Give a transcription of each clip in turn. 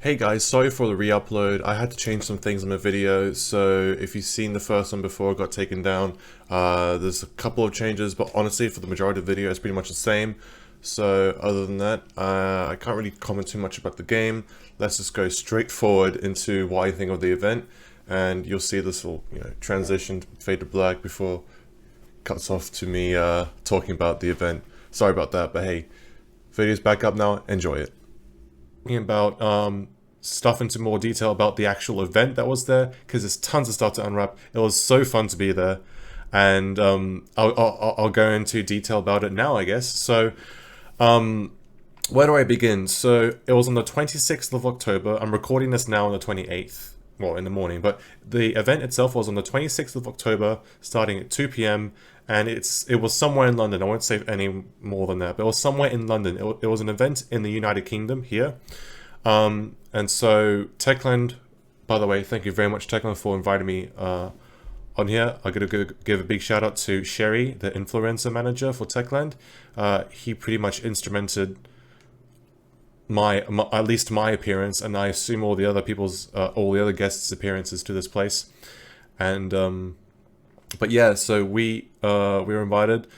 Hey guys, sorry for the re-upload. I had to change some things in the video, so if you've seen the first one before it got taken down, there's a couple of changes, but honestly for the majority of the video it's pretty much the same. So other than that, I can't really comment too much about the game. Let's just go straight forward into what I think of the event, and you'll see this will transition, fade to black before it cuts off to me talking about the event. Sorry about that, but hey, video's back up now, enjoy it. Talking about stuff into more detail about the actual event that was there, because there's tons of stuff to unwrap. It was so fun to be there, and I'll go into detail about it now, I guess. So where do I begin? So it was on the 26th of October. I'm recording this now on the 28th, well, in the morning, but the event itself was on the 26th of October, starting at 2 p.m. and it was somewhere in London. I won't say any more than that, but it was somewhere in London. It was an event in the United Kingdom here. And so Techland, by the way, thank you very much, Techland, for inviting me on here. I'm going to give a big shout out to Sherry, the influencer manager for Techland. He pretty much instrumented my at least my appearance, and I assume all the other all the other guests' appearances to this place. And but yeah, so we were invited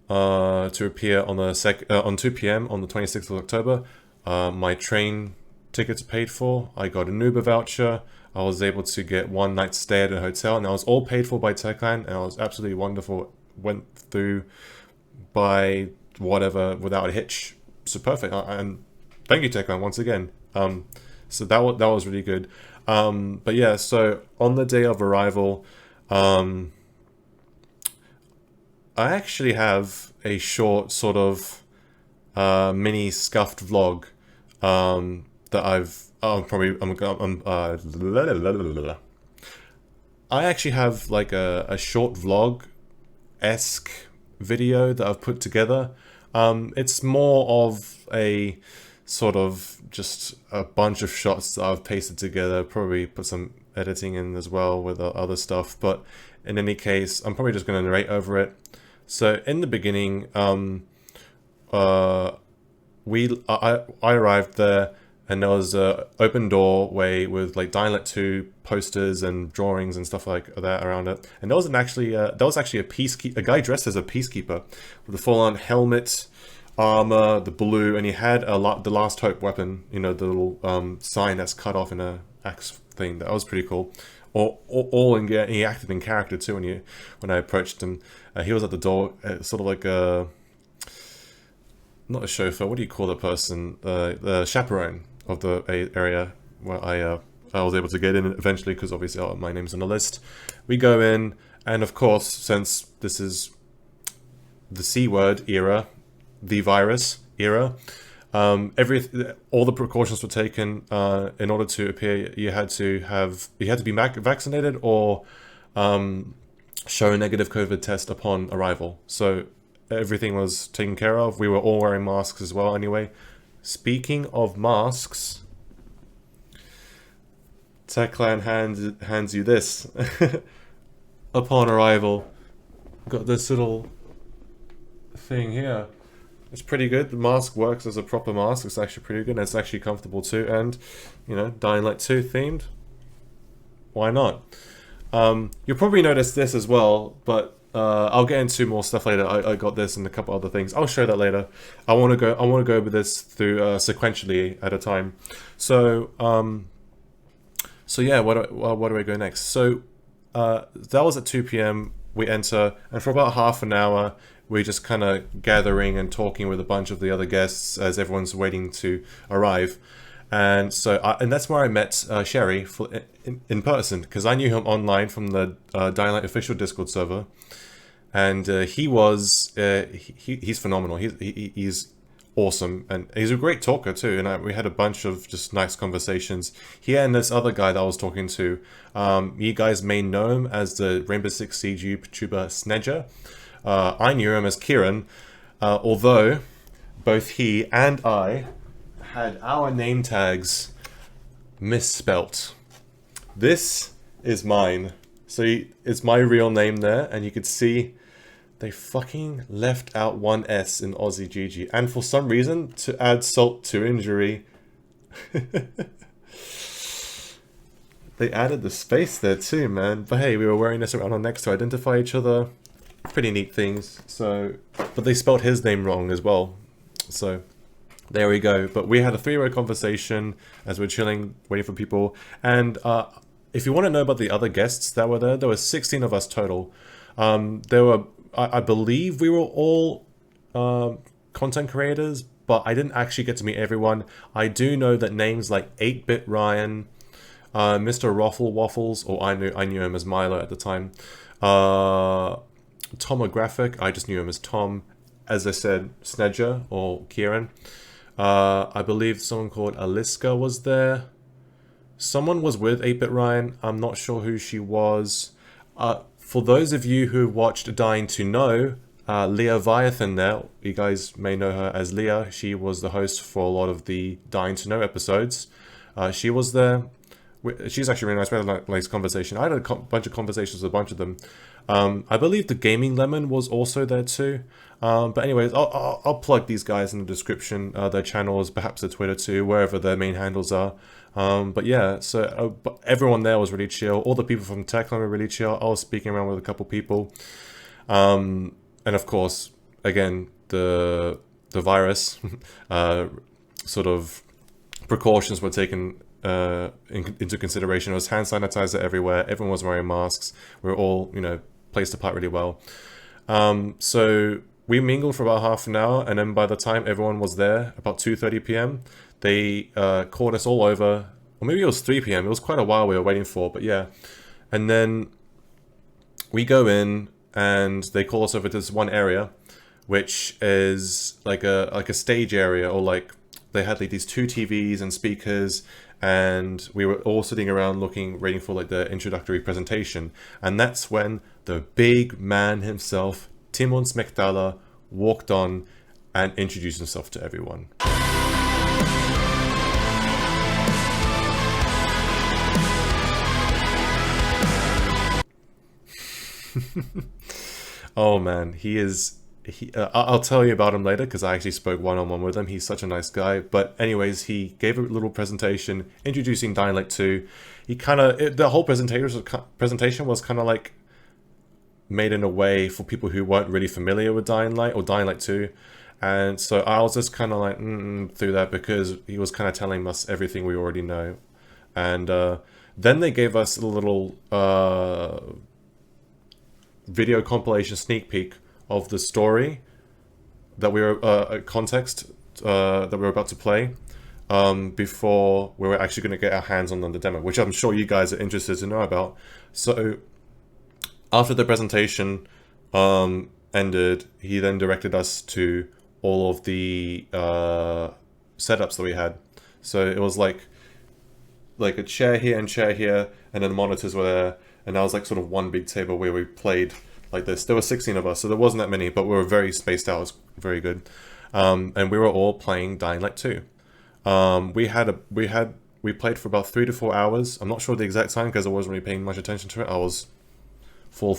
to appear on the on 2 p.m. on the 26th of October. My train tickets paid for. I got an Uber voucher. I was able to get one night stay at a hotel, and that was all paid for by Techland, and it was absolutely wonderful. Went through by whatever without a hitch. So perfect. And thank you, Techland, once again. So that was really good. But yeah, so on the day of arrival, I actually have a short sort of mini scuffed vlog that I actually have like a short vlog-esque video that I've put together. It's more of a sort of just a bunch of shots that I've pasted together, probably put some editing in as well with other stuff, but in any case, I'm probably just going to narrate over it. So in the beginning, I arrived there, and there was a open doorway with like Dying Light 2 posters and drawings and stuff like that around it. And there was actually a guy dressed as a peacekeeper with a full-on helmet, armor, the blue, and he had the Last Hope weapon. You know, the little sign that's cut off in a axe thing. That was pretty cool. He acted in character too when I approached him. He was at the door, sort of like a, not a chauffeur, what do you call the person? The chaperone of the area where I was able to get in eventually, because obviously my name's on the list. We go in, and of course, since this is the C word era, the virus era, all the precautions were taken. In order to appear, you had to be vaccinated or show a negative COVID test upon arrival. So everything was taken care of. We were all wearing masks as well anyway. Speaking of masks, Techland hands you this. Upon arrival, got this little thing here. It's pretty good. The mask works as a proper mask. It's actually pretty good, and it's actually comfortable too. And, Dying Light 2 themed. Why not? You'll probably notice this as well, but I'll get into more stuff later. I got this and a couple other things. I'll show that later. I want to go over this through sequentially at a time. So yeah, what do I go next? So that was at 2 p.m. We enter, and for about half an hour, we're just kind of gathering and talking with a bunch of the other guests as everyone's waiting to arrive. And so, and that's where I met Sherry in person, because I knew him online from the Dying Light official Discord server, and he's phenomenal. He's awesome, and he's a great talker too. And we had a bunch of just nice conversations. He and this other guy that I was talking to, you guys may know him as the Rainbow Six Siege YouTuber Snedger. I knew him as Kieran, although both he and I had our name tags misspelt. This is mine. So it's my real name there, and you could see they fucking left out one S in Aussie GG. And for some reason, to add salt to injury, They added the space there too, man. But hey, we were wearing this around our necks to identify each other. Pretty neat things. So, but they spelled his name wrong as well. So, there we go. But we had a three-way conversation as we're chilling, waiting for people. And if you want to know about the other guests that were there were 16 of us total. There were, I believe we were all content creators, but I didn't actually get to meet everyone. I do know that names like 8-Bit Ryan, Mr. Ruffle Waffles, or I knew him as Milo at the time. Tomographic, I just knew him as Tom. As I said, Snedger or Kieran. I believe someone called Aliska was there. Someone was with 8-Bit Ryan. I'm not sure who she was. For those of you who watched Dying to Know, Leah Viathan there, you guys may know her as Leah. She was the host for a lot of the Dying to Know episodes. She was there. She's actually really nice. We had a nice conversation. I had a bunch of conversations with a bunch of them. I believe the Gaming Lemon was also there too. But anyways, I'll plug these guys in the description, their channels, perhaps their Twitter too, wherever their main handles are. But yeah, so but everyone there was really chill. All the people from Techland were really chill. I was speaking around with a couple people. And of course, again, the virus sort of precautions were taken into consideration. There was hand sanitizer everywhere. Everyone was wearing masks. We were all, placed apart really well. So we mingled for about half an hour, and then by the time everyone was there, about 2:30 p.m., they called us all over. Or maybe it was 3 p.m. It was quite a while we were waiting for, but yeah. And then we go in, and they call us over to this one area, which is like a stage area, or like they had like these 2 TVs and speakers, and we were all sitting around waiting for like the introductory presentation. And that's when the big man himself, Tymon Smektala, walked on and introduced himself to everyone. Oh man, I'll tell you about him later because I actually spoke one-on-one with him. He's such a nice guy. But anyways, he gave a little presentation introducing Dying Light 2. The whole presentation was kind of like made in a way for people who weren't really familiar with Dying Light or Dying Light 2. And so I was just kind of like through that because he was kind of telling us everything we already know. And then they gave us a little video compilation sneak peek of the story that we were context that we were about to play before we were actually going to get our hands on the demo, which I'm sure you guys are interested to know about. So after the presentation ended, he then directed us to all of the setups that we had. So it was like a chair here and chair here, and then the monitors were there, and that was like sort of one big table where we played like this. There were 16 of us, so there wasn't that many, but we were very spaced out. It was very good. And we were all playing Dying Light 2. We played for about 3 to 4 hours. I'm not sure the exact time because I wasn't really paying much attention to it. I was full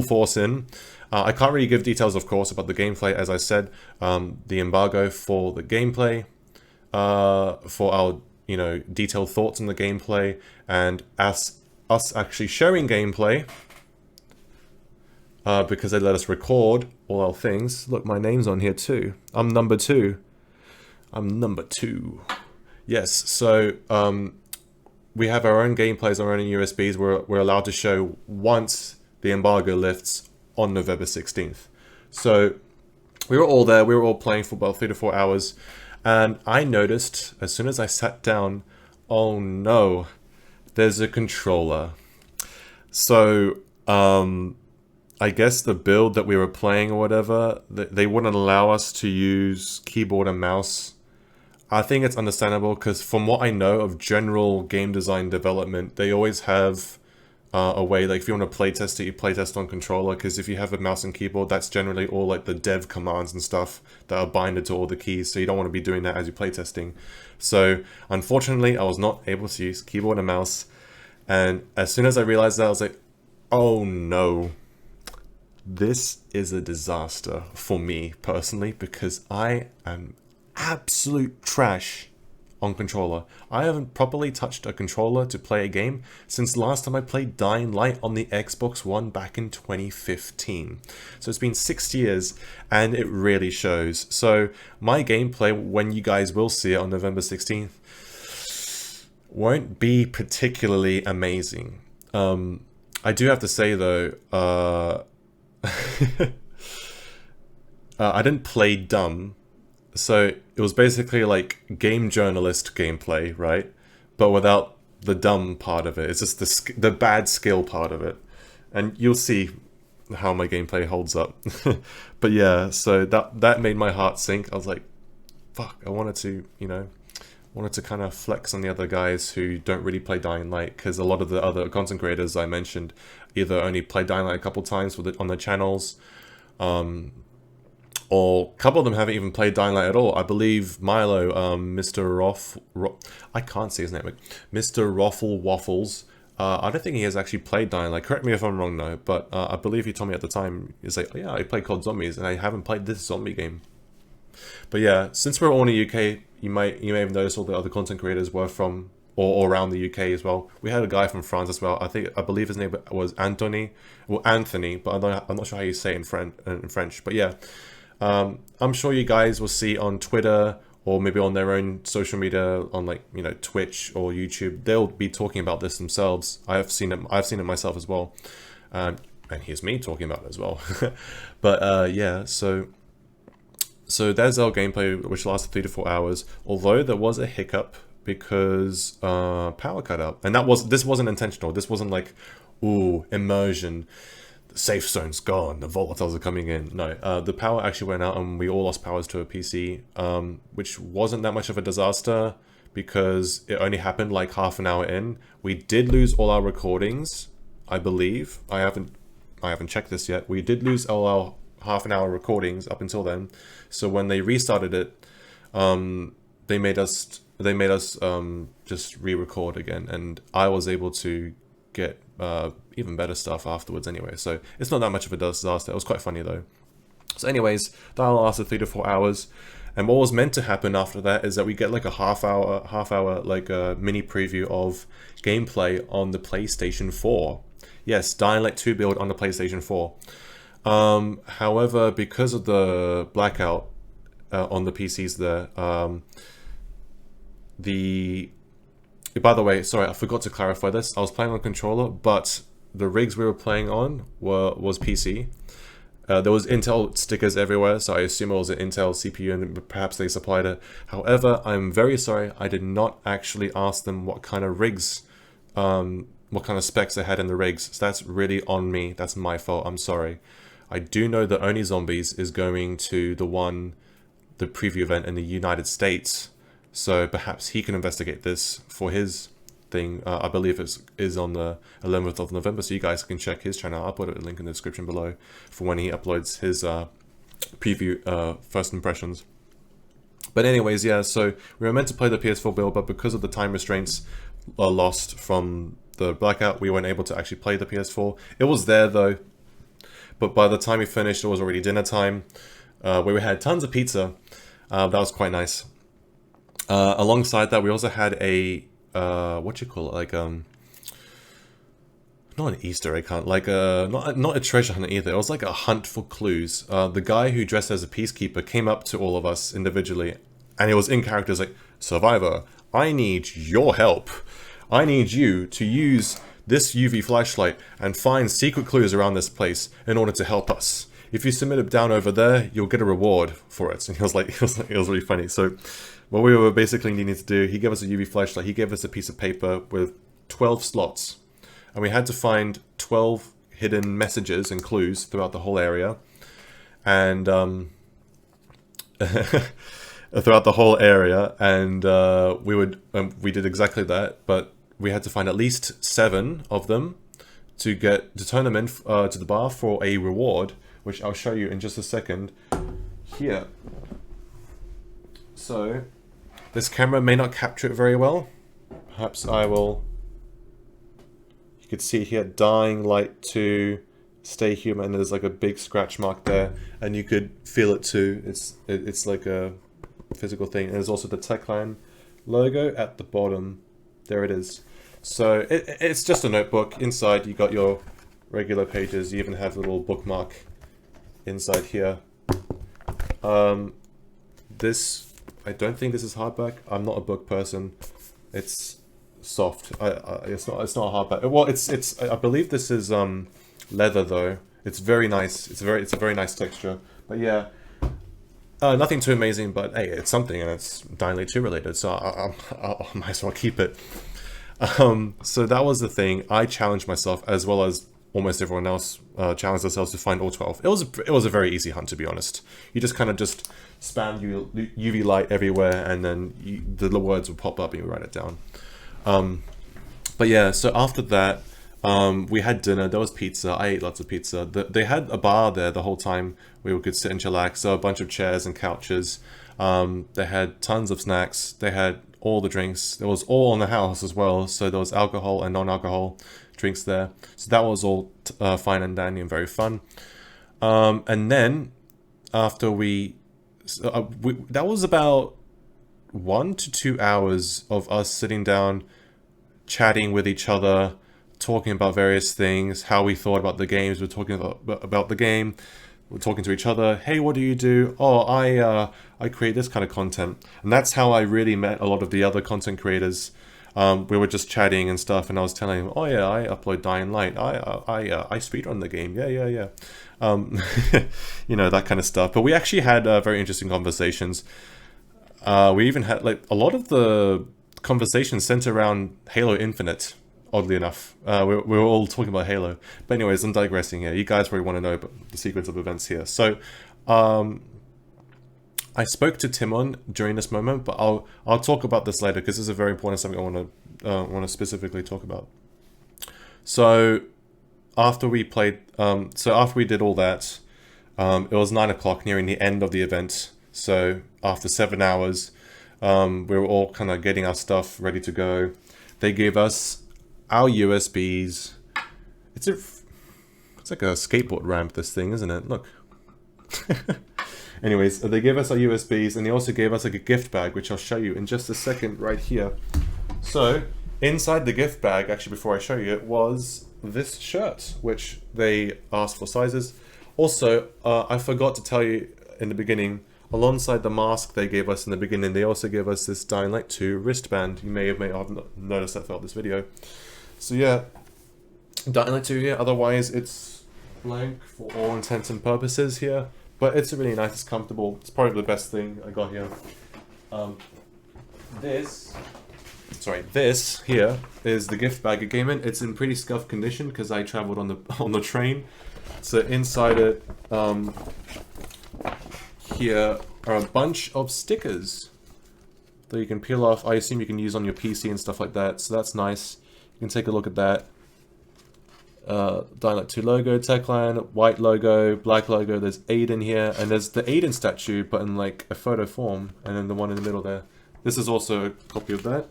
force in. I can't really give details, of course, about the gameplay. As I said, the embargo for the gameplay, for our detailed thoughts on the gameplay, and us actually showing gameplay. Because they let us record all our things. Look, my name's on here too. I'm number 2. Yes, so we have our own gameplays, our own USBs. We're allowed to show once the embargo lifts on November 16th. So we were all there. We were all playing for about 3 to 4 hours. And I noticed as soon as I sat down, oh no, there's a controller. So, I guess the build that we were playing or whatever, they wouldn't allow us to use keyboard and mouse. I think it's understandable because from what I know of general game design development, they always have a way, like if you want to playtest it, you playtest on controller, because if you have a mouse and keyboard, that's generally all like the dev commands and stuff that are binded to all the keys, so you don't want to be doing that as you're playtesting. So unfortunately, I was not able to use keyboard and mouse, and as soon as I realized that, I was like, oh no. This is a disaster for me personally because I am absolute trash on controller. I haven't properly touched a controller to play a game since last time I played Dying Light on the Xbox One back in 2015. So it's been 6 years, and it really shows. So my gameplay, when you guys will see it on November 16th, won't be particularly amazing. I do have to say though, I didn't play dumb. So it was basically like game journalist gameplay, right? But without the dumb part of it. It's just the bad skill part of it. And you'll see how my gameplay holds up. But yeah, so that made my heart sink. I was like, fuck, I wanted to, wanted to kind of flex on the other guys who don't really play Dying Light, because a lot of the other content creators I mentioned either only played Dying Light a couple times on their channels, or a couple of them haven't even played Dying Light at all. I believe Milo, I can't say his name, Mr. Roffle Waffles, I don't think he has actually played Dying Light. Correct me if I'm wrong though, but I believe he told me at the time, he's like, oh, yeah, I played COD Zombies and I haven't played this zombie game. But yeah, since we're all in the UK, you may have noticed all the other content creators were from or around the UK as well. We had a guy from France as well. I believe his name was Anthony, but I'm not sure how you say it in French. But yeah, I'm sure you guys will see on Twitter or maybe on their own social media, on like Twitch or YouTube. They'll be talking about this themselves. I've seen it myself as well, and here's me talking about it as well. But yeah, so there's our gameplay, which lasted 3 to 4 hours. Although there was a hiccup because power cut out, and this wasn't intentional. This wasn't like, ooh, immersion, the safe zone's gone, the volatiles are coming in. No, the power actually went out, and we all lost powers to a PC, which wasn't that much of a disaster because it only happened like half an hour in. We did lose all our recordings, I believe. I haven't checked this yet. We did lose all our half an hour recordings up until then. So when they restarted it, they made us just re-record again, and I was able to get even better stuff afterwards anyway. So it's not that much of a disaster. It was quite funny though. So anyways, that lasted 3 to 4 hours, and what was meant to happen after that is that we get like a half hour like a mini preview of gameplay on the PlayStation 4. Yes, Dying Light 2 build on the PlayStation 4. However, because of the blackout on the PCs there, by the way, sorry, I forgot to clarify this. I was playing on controller, but the rigs we were playing on was PC. There was Intel stickers everywhere, so I assume it was an Intel CPU and perhaps they supplied it. However, I'm very sorry, I did not actually ask them what kind of rigs, what kind of specs they had in the rigs. So that's really on me. That's my fault. I'm sorry. I do know that Only Zombies is going to the preview event in the United States, so perhaps he can investigate this for his thing. I believe it is on the 11th of November, so you guys can check his channel. I'll put a link in the description below for when he uploads his preview first impressions. But anyways, yeah, so we were meant to play the PS4 build, but because of the time restraints lost from the blackout, we weren't able to actually play the PS4. It was there though, but by the time we finished, it was already dinner time, where we had tons of pizza. That was quite nice. Alongside that, we also had a what you call it, like not an Easter egg hunt, like not a treasure hunt either. It was like a hunt for clues. The guy who dressed as a peacekeeper came up to all of us individually, and he was in character, like, "Survivor, I need your help. I need you to use this UV flashlight and find secret clues around this place in order to help us. If you submit it down over there, you'll get a reward for it." And he was like, it was really funny. So what we were basically needing to do, he gave us a UV flashlight, he gave us a piece of paper with 12 slots, and we had to find 12 hidden messages and clues throughout the whole area. And throughout the whole area, and we did exactly that, but we had to find at least 7 of them to turn them in to the bar for a reward, which I'll show you in just a second here. So this camera may not capture it very well. Perhaps I will. You could see here, Dying Light 2, Stay Human. There's like a big scratch mark there, and you could feel it too. It's like a physical thing. And there's also the tech line logo at the bottom. There it is. So it's just a notebook. Inside you got your regular pages. You even have a little bookmark inside here. This, I don't think this is hardback. I'm not a book person. It's soft. It's not a hardback. Well, it's I believe this is leather though. It's very nice. It's a very nice texture. But yeah, nothing too amazing. But hey, it's something, and it's Dying Light 2 related, so I might as well keep it. So that was the thing. I challenged myself, as well as almost everyone else challenged themselves to find all 12. It was a very easy hunt, to be honest. You just kind of just spam UV light everywhere, and then the words will pop up and you write it down. But yeah, so after that, we had dinner. There was pizza. I ate lots of pizza. They had a bar there the whole time where we could sit and chillax. So a bunch of chairs and couches. They had tons of snacks. They had all the drinks. It was all on the house as well. So there was alcohol and non-alcohol drinks there. So that was all fine and dandy and very fun. And then after that was about 1 to 2 hours of us sitting down, chatting with each other, talking about various things, how we thought about the games. We're talking about the game. We're talking to each other. Hey, what do you do? Oh, I create this kind of content. And that's how I really met a lot of the other content creators. We were just chatting and stuff, and I was telling him, oh yeah, I upload Dying Light. I speedrun the game. Yeah. You know, that kind of stuff. But we actually had very interesting conversations. We even had, like, a lot of the conversations centered around Halo Infinite. Oddly enough, we were all talking about Halo. But anyways, I'm digressing here. You guys probably want to know about the sequence of events here. So, I spoke to Tymon during this moment, but I'll talk about this later because this is a very important something I want to specifically talk about. So, after we played, after we did all that, it was 9 o'clock, nearing the end of the event. So after 7 hours, we were all kind of getting our stuff ready to go. They gave us our USBs. It's like a skateboard ramp, this thing, isn't it? Look. Anyways, they gave us our USBs, and they also gave us like a gift bag, which I'll show you in just a second right here. So inside the gift bag, actually before I show you it, was this shirt, which they asked for sizes. Also, I forgot to tell you in the beginning, alongside the mask they gave us in the beginning, they also gave us this Dying Light 2 wristband. You may have noticed that throughout this video. So yeah, Dying Light 2 here, otherwise it's blank for all intents and purposes here. But it's really nice, it's comfortable. It's probably the best thing I got here. This here is the gift bag it came in. It's in pretty scuffed condition because I traveled on the train. So inside it, here are a bunch of stickers that you can peel off. I assume you can use on your PC and stuff like that. So that's nice. You can take a look at that. Dying Light 2 logo, Techland, white logo, black logo. There's Aiden here, and there's the Aiden statue, but in like a photo form, and then the one in the middle there. This is also a copy of that.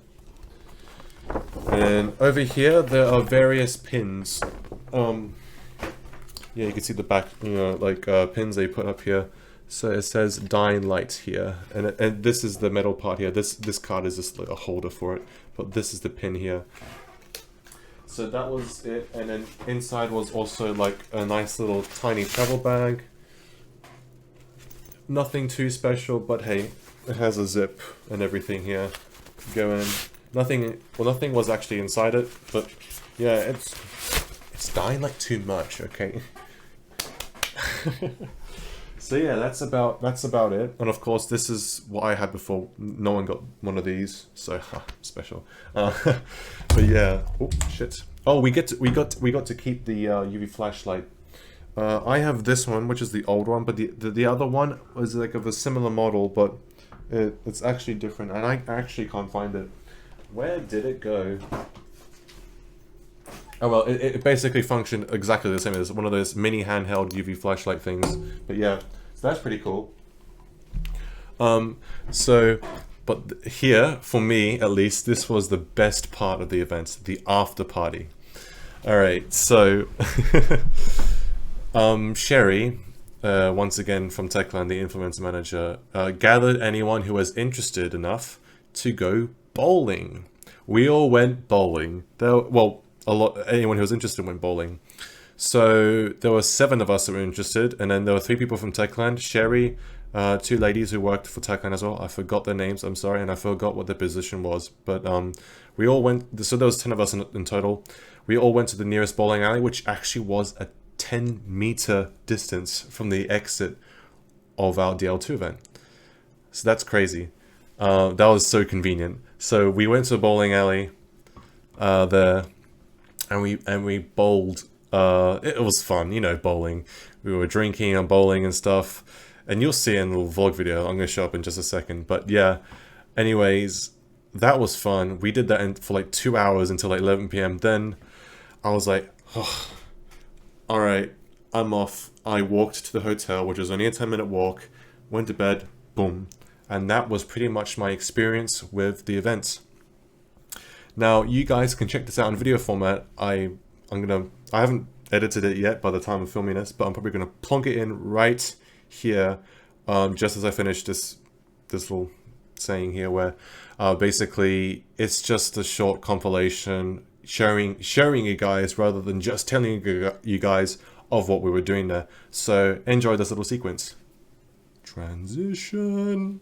And over here, there are various pins. Yeah, you can see the back, pins they put up here. So it says Dying Light here, and this is the metal part here. This card is just like a holder for it, but this is the pin here. So that was it, and then inside was also like a nice little tiny travel bag. Nothing too special, but hey, it has a zip and everything here. Go in. Nothing was actually inside it, but yeah, it's Dying Light too much, okay? So yeah, that's about it. And of course, this is what I had before. No one got one of these, so special. But yeah, oh shit. Oh, we got to keep the UV flashlight. I have this one, which is the old one, but the other one was like of a similar model, but it's actually different, and I actually can't find it. Where did it go? Oh well, it basically functioned exactly the same as one of those mini handheld UV flashlight things. But yeah, so that's pretty cool. But here, for me at least, this was the best part of the event, the after party. Alright, so Sherry, once again from Techland, the influencer manager, gathered anyone who was interested enough to go bowling. We all went bowling. Anyone who was interested went bowling. So there were 7 of us that were interested, and then there were 3 people from Techland. Sherry, 2 ladies who worked for Techland as well. I forgot their names, I'm sorry, and I forgot what their position was. But we all went, so there was 10 of us in total. We all went to the nearest bowling alley, which actually was a 10-meter distance from the exit of our DL2 event. So that's crazy. That was so convenient. So we went to a bowling alley there, and we bowled. It was fun, you know, bowling. We were drinking and bowling and stuff, and you'll see in the little vlog video. I'm gonna show up in just a second, but yeah. Anyways, that was fun. We did that for like 2 hours until like 11 p.m. Then I was like, oh, all right, I'm off. I walked to the hotel, which was only a 10-minute walk. Went to bed. Boom. And that was pretty much my experience with the event. Now, you guys can check this out in video format. I haven't edited it yet by the time I'm filming this, but I'm probably gonna plonk it in right here, just as I finish this little saying here, where basically it's just a short compilation sharing you guys rather than just telling you guys of what we were doing there. So enjoy this little sequence. Transition.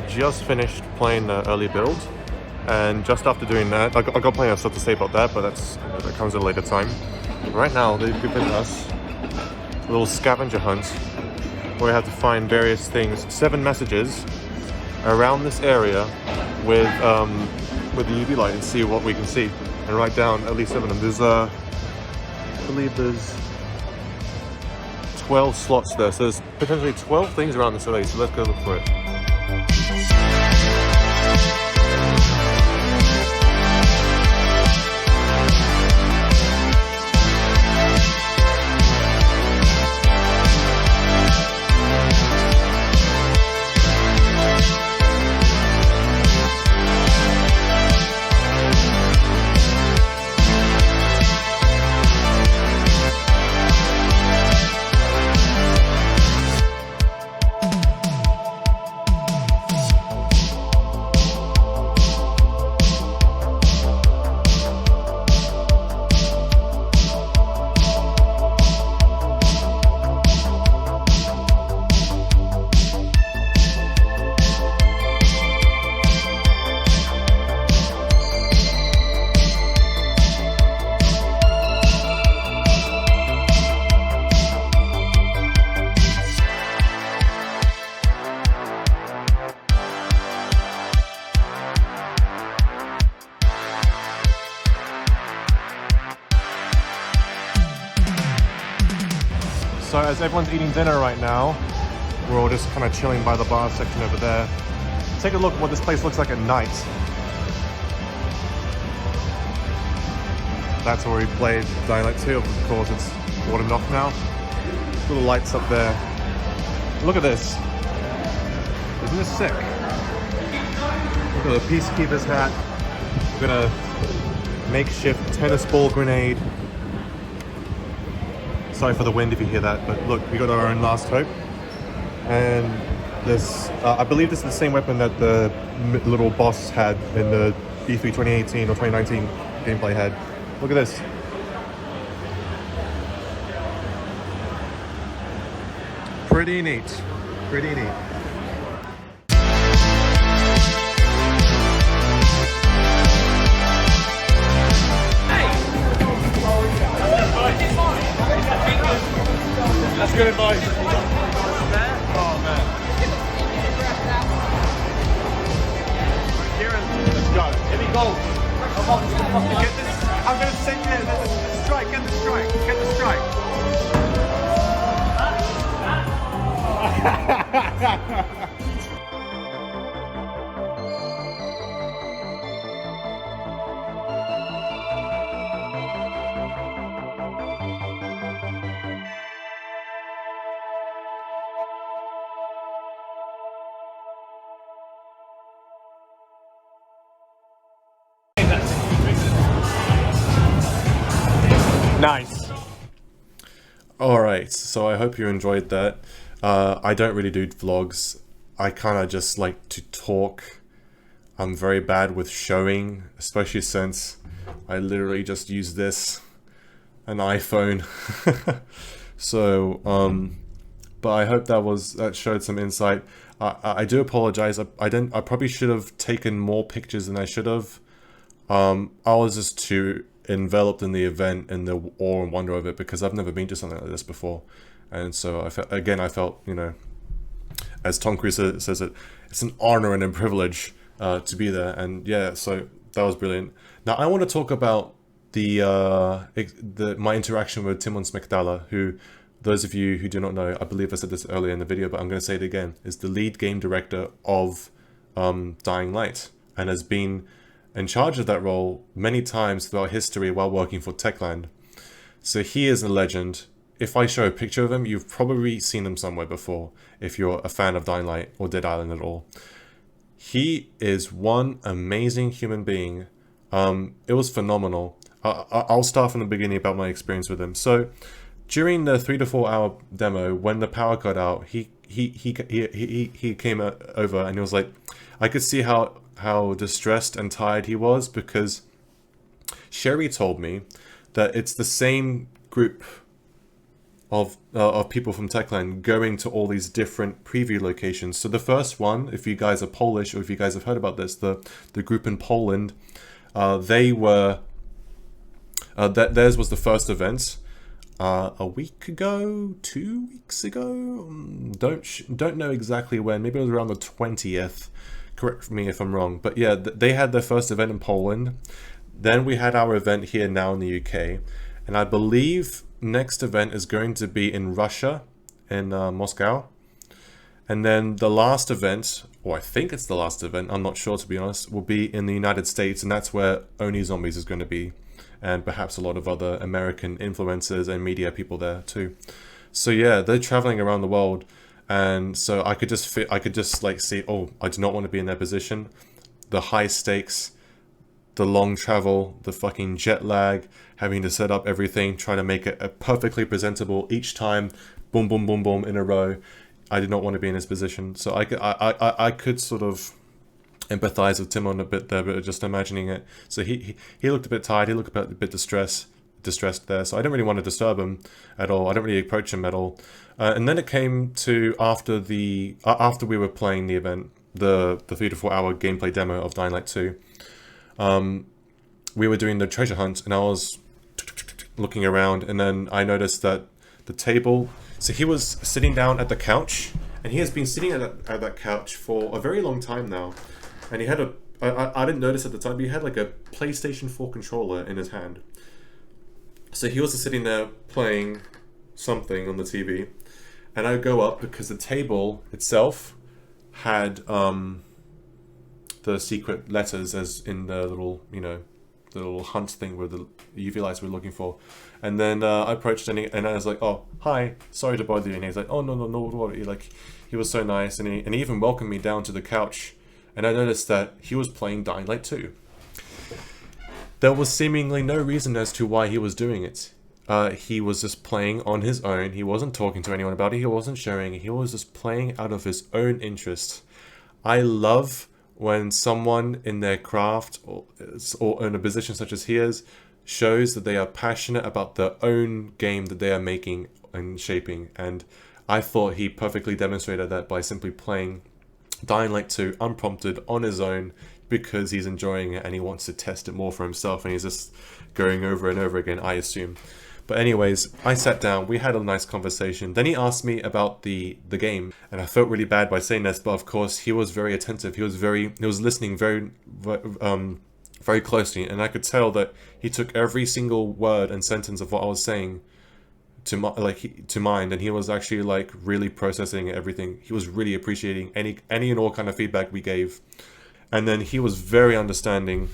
Just finished playing the early build, and just after doing that, I got plenty of stuff to say about that, but that comes at a later time. Right now, they've given us a little scavenger hunt where we have to find various things, 7 messages around this area with the UV light, and see what we can see, and write down at least 7 of them. There's I believe there's 12 slots there, so there's potentially 12 things around this area. So let's go look for it. So as everyone's eating dinner right now, we're all just kind of chilling by the bar section over there. Take a look at what this place looks like at night. That's where we played Dying Light 2, of course it's watered off now. Little lights up there. Look at this. Isn't this sick? Look at the Peacekeeper's hat. We've got a makeshift tennis ball grenade. Sorry for the wind if you hear that, but look, we got our own Last Hope. And this, I believe this is the same weapon that the little boss had in the E3 2018 or 2019 gameplay had. Look at this. Pretty neat. Pretty neat. Hey! That's good advice. Oh man. Kieran, let's go. Here we go. Come on, get this. I'm gonna send you the strike. Get the strike. Get the strike. Nice. Alright, so I hope you enjoyed that. I don't really do vlogs. I kind of just like to talk. I'm very bad with showing, especially since I literally just use this, an iPhone. So, but I hope that showed some insight. I do apologize. I probably should have taken more pictures than I should have. I was just too enveloped in the event and the awe and wonder of it, because I've never been to something like this before. And so I felt, you know, as Tom Cruise says it, it's an honor and a privilege to be there. And yeah, so that was brilliant. Now I want to talk about my interaction with Tymon Smekdala, who, those of you who do not know, I believe I said this earlier in the video, but I'm going to say it again, is the lead game director of Dying Light, and has been in charge of that role many times throughout history while working for Techland. So he is a legend. If I show a picture of him, you've probably seen him somewhere before, if you're a fan of Dying Light or Dead Island at all. He is one amazing human being. It was phenomenal. I'll start from the beginning about my experience with him. So during the 3 to 4 hour demo, when the power got out, he came over and he was like, I could see how distressed and tired he was, because Sherry told me that it's the same group of people from Techland going to all these different preview locations. So the first one, if you guys are Polish or if you guys have heard about this, the group in Poland, theirs was the first event a week ago, 2 weeks ago. Don't know exactly when. Maybe it was around the 20th. Correct me if I'm wrong, but yeah, they had their first event in Poland. Then we had our event here now in the UK, and I believe next event is going to be in Russia, in Moscow. And then the last event, or I think it's the last event, I'm not sure to be honest, will be in the United States, and that's where Only Zombies is going to be, and perhaps a lot of other American influencers and media people there too. So yeah, they're traveling around the world. And so I could just like see, oh, I do not want to be in their position. The high stakes, the long travel, the fucking jet lag, having to set up everything, trying to make it perfectly presentable each time, boom, boom, boom, boom, in a row. I did not want to be in his position. So I could sort of empathize with Tymon a bit there, but just imagining it. So he looked a bit tired. He looked a bit distressed there. So I don't really want to disturb him at all. I don't really approach him at all. And then it came to after we were playing the event, the 3 to 4 hour gameplay demo of Dying Light 2. We were doing the treasure hunt, and I was looking around, and then I noticed that the table. So he was sitting down at the couch, and he has been sitting at that couch for a very long time now. And he had I didn't notice at the time, but he had like a PlayStation 4 controller in his hand. So he was sitting there playing something on the TV, and I go up because the table itself had the secret letters, as in the little, you know, the little hunt thing with the UV lights we're looking for. And then I approached and I was like, oh, hi, sorry to bother you. And he's like, oh, no, don't worry. Like, he was so nice, and he even welcomed me down to the couch. And I noticed that he was playing Dying Light 2. There was seemingly no reason as to why he was doing it. He was just playing on his own. He wasn't talking to anyone about it. He wasn't sharing it. He was just playing out of his own interest. I love when someone in their craft or in a position such as he is shows that they are passionate about their own game that they are making and shaping. And I thought he perfectly demonstrated that by simply playing Dying Light 2 unprompted on his own, because he's enjoying it and he wants to test it more for himself, and he's just going over and over again, I assume. But anyways, I sat down, we had a nice conversation. Then he asked me about the game, and I felt really bad by saying this, but of course he was very attentive. He was listening very closely, and I could tell that he took every single word and sentence of what I was saying to mind, and he was actually like really processing everything. He was really appreciating any and all kind of feedback we gave. And then he was very understanding,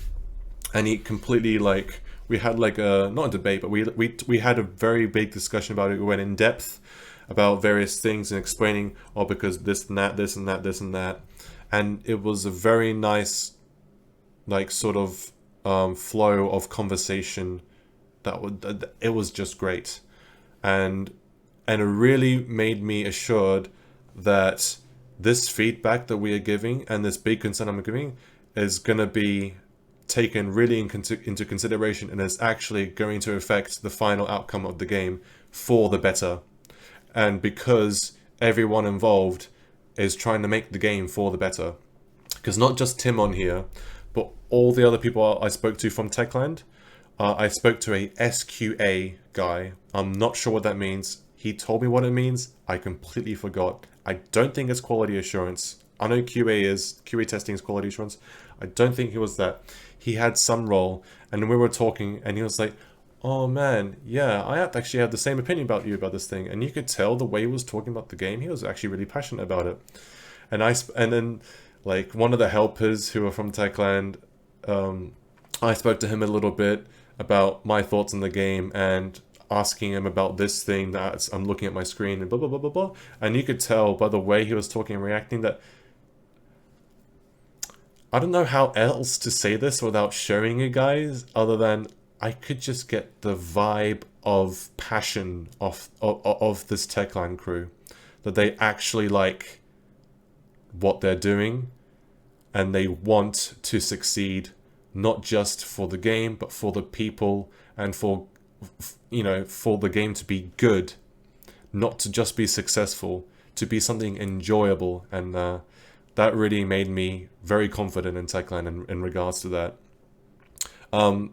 and he completely like, we had like a, not a debate, but we had a very big discussion about it. We went in depth about various things and explaining, oh, because this and that, this and that, this and that. And it was a very nice, like, sort of flow of conversation it was just great. And it really made me assured that this feedback that we are giving and this big concern I'm giving is going to be taken really into consideration, and is actually going to affect the final outcome of the game for the better. And because everyone involved is trying to make the game for the better, because not just Tymon here, but all the other people I spoke to from Techland. I spoke to a SQA guy. I'm not sure what that means. He told me what it means. I completely forgot. I don't think it's quality assurance. I know QA testing is quality assurance. I don't think he was that. He had some role, and we were talking, and he was like, oh man, yeah, I actually have the same opinion about you about this thing. And you could tell the way he was talking about the game, he was actually really passionate about it. And then like one of the helpers who are from Techland, I spoke to him a little bit about my thoughts on the game and asking him about this thing that I'm looking at my screen and blah, blah, blah, blah, blah. And you could tell by the way he was talking and reacting that, I don't know how else to say this without showing you guys, other than I could just get the vibe of passion of this Techland crew, that they actually like what they're doing and they want to succeed, not just for the game, but for the people, and for the game to be good, not to just be successful, to be something enjoyable. And that really made me very confident in Techland in regards to that.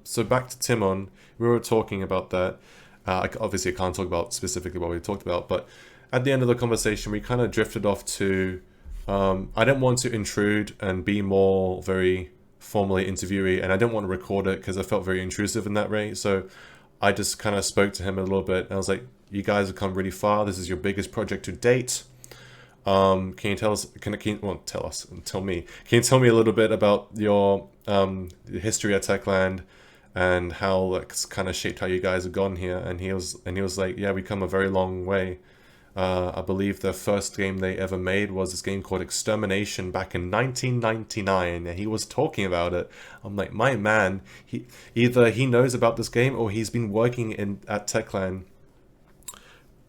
So back to Tymon, we were talking about that. Obviously, I can't talk about specifically what we talked about, but at the end of the conversation, we kind of drifted off to, I didn't want to intrude and be more very formally interviewee, and I didn't want to record it because I felt very intrusive in that way. So I just kind of spoke to him a little bit, and I was like, you guys have come really far. This is your biggest project to date. Can you tell us, tell me, can you tell me a little bit about your history at Techland and how that's kind of shaped how you guys have gone here? And he was like, yeah, we come a very long way. I believe the first game they ever made was this game called Extermination back in 1999, and he was talking about it. I'm like, my man, either he knows about this game or he's been working at Techland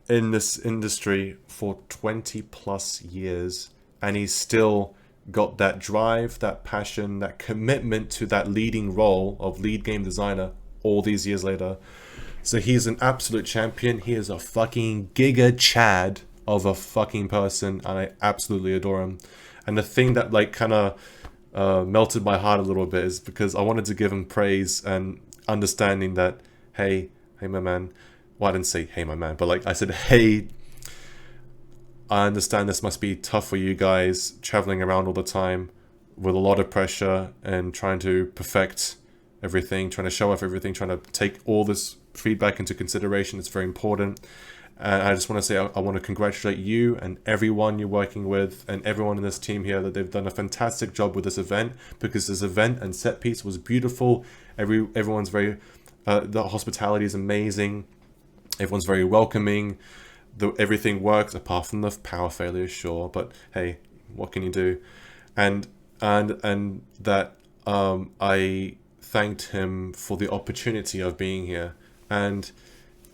in this industry for 20 plus years, and he's still got that drive, that passion, that commitment to that leading role of lead game designer all these years later. So he's an absolute champion. He is a fucking giga chad of a fucking person, and I absolutely adore him. And the thing that like kind of melted my heart a little bit is because I wanted to give him praise and understanding that, hey my man. Well, I didn't say hey my man, but like I said, hey, I understand this must be tough for you guys traveling around all the time with a lot of pressure and trying to perfect everything, trying to show off everything, trying to take all this feedback into consideration. It's very important. And I just want to say I want to congratulate you and everyone you're working with and everyone in this team here, that they've done a fantastic job with this event, because this event and set piece was beautiful. Everyone's very, the hospitality is amazing. Everyone's very welcoming. Everything works apart from the power failure, sure, but hey, what can you do? And that I thanked him for the opportunity of being here, and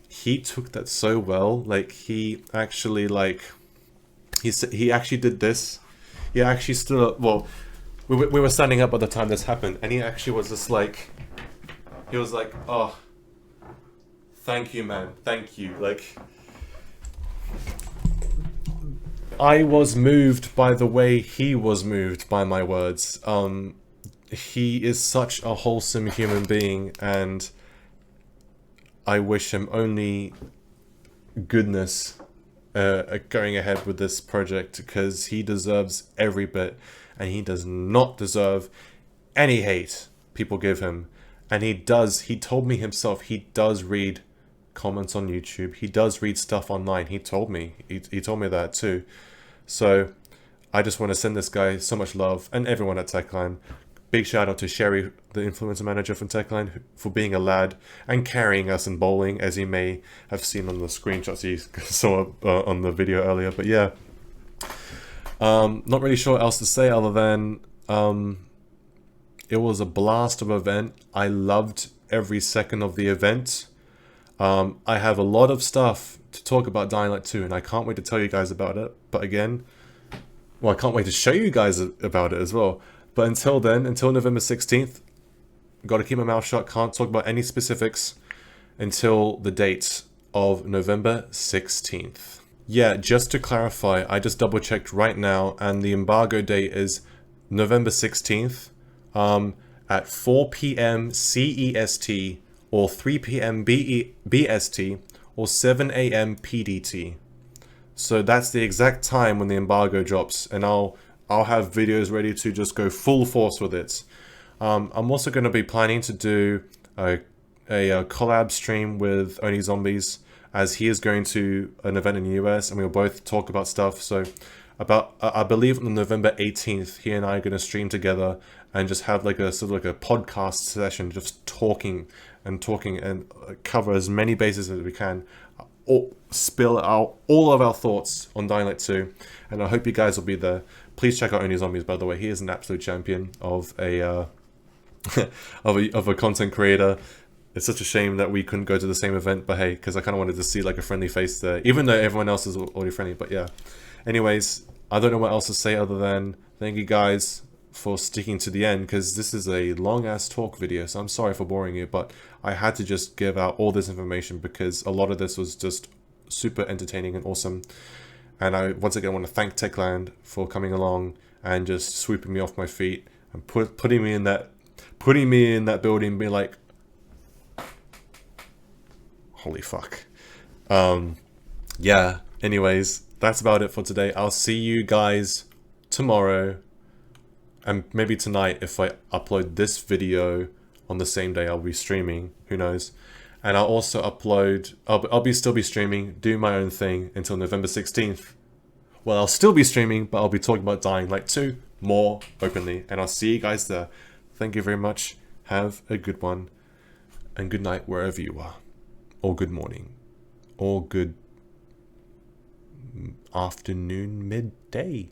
he took that so well. Like he actually he actually did this. He actually stood up. Well, we were standing up at the time this happened, and he actually was just like, he was like, oh, thank you, man, thank you. Like, I was moved by the way he was moved by my words. He is such a wholesome human being, and I wish him only goodness going ahead with this project, because he deserves every bit, and he does not deserve any hate people give him. And he told me himself, he does read comments on YouTube, he does read stuff online. He told me that too. So I just want to send this guy so much love, and everyone at Techline. Big shout out to Sherry, the influencer manager from Techline, for being a lad and carrying us in bowling, as you may have seen on the screenshots you saw on the video earlier. But yeah, not really sure what else to say other than it was a blast of an event. I loved every second of the event. I have a lot of stuff to talk about Dying Light 2, and I can't wait to tell you guys about it. But again, well, I can't wait to show you guys about it as well. But until then, until November 16th, got to keep my mouth shut. Can't talk about any specifics until the date of November 16th. Yeah, just to clarify, I just double checked right now, and the embargo date is November 16th at 4 p.m. CEST or 3 p.m. BST or 7 a.m. PDT. So that's the exact time when the embargo drops, and I'll have videos ready to just go full force with it. I'm also going to be planning to do a collab stream with Only Zombies, as he is going to an event in the US, and we'll both talk about stuff. So I believe on November 18th, he and I are going to stream together and just have like a sort of like a podcast session, just talking and cover as many bases as we can. Or spill out all of our thoughts on Dying Light 2, and I hope you guys will be there. Please check out Only Zombies, by the way. He is an absolute champion of a of a content creator. It's such a shame that we couldn't go to the same event, but hey, because I kind of wanted to see like a friendly face there, even though everyone else is already friendly. But yeah, anyways, I don't know what else to say other than thank you guys for sticking to the end, because this is a long ass talk video, so I'm sorry for boring you, but I had to just give out all this information because a lot of this was just super entertaining and awesome. And I once again want to thank Techland for coming along and just sweeping me off my feet and putting me in that building and being like, holy fuck. Yeah, anyways, that's about it for today. I'll see you guys tomorrow, and maybe tonight if I upload this video on the same day. I'll be streaming, who knows. And I'll also upload, I'll still be streaming, do my own thing until November 16th. Well, I'll still be streaming, but I'll be talking about Dying Light 2 more openly. And I'll see you guys there. Thank you very much. Have a good one. And good night wherever you are. Or good morning. Or good afternoon, midday.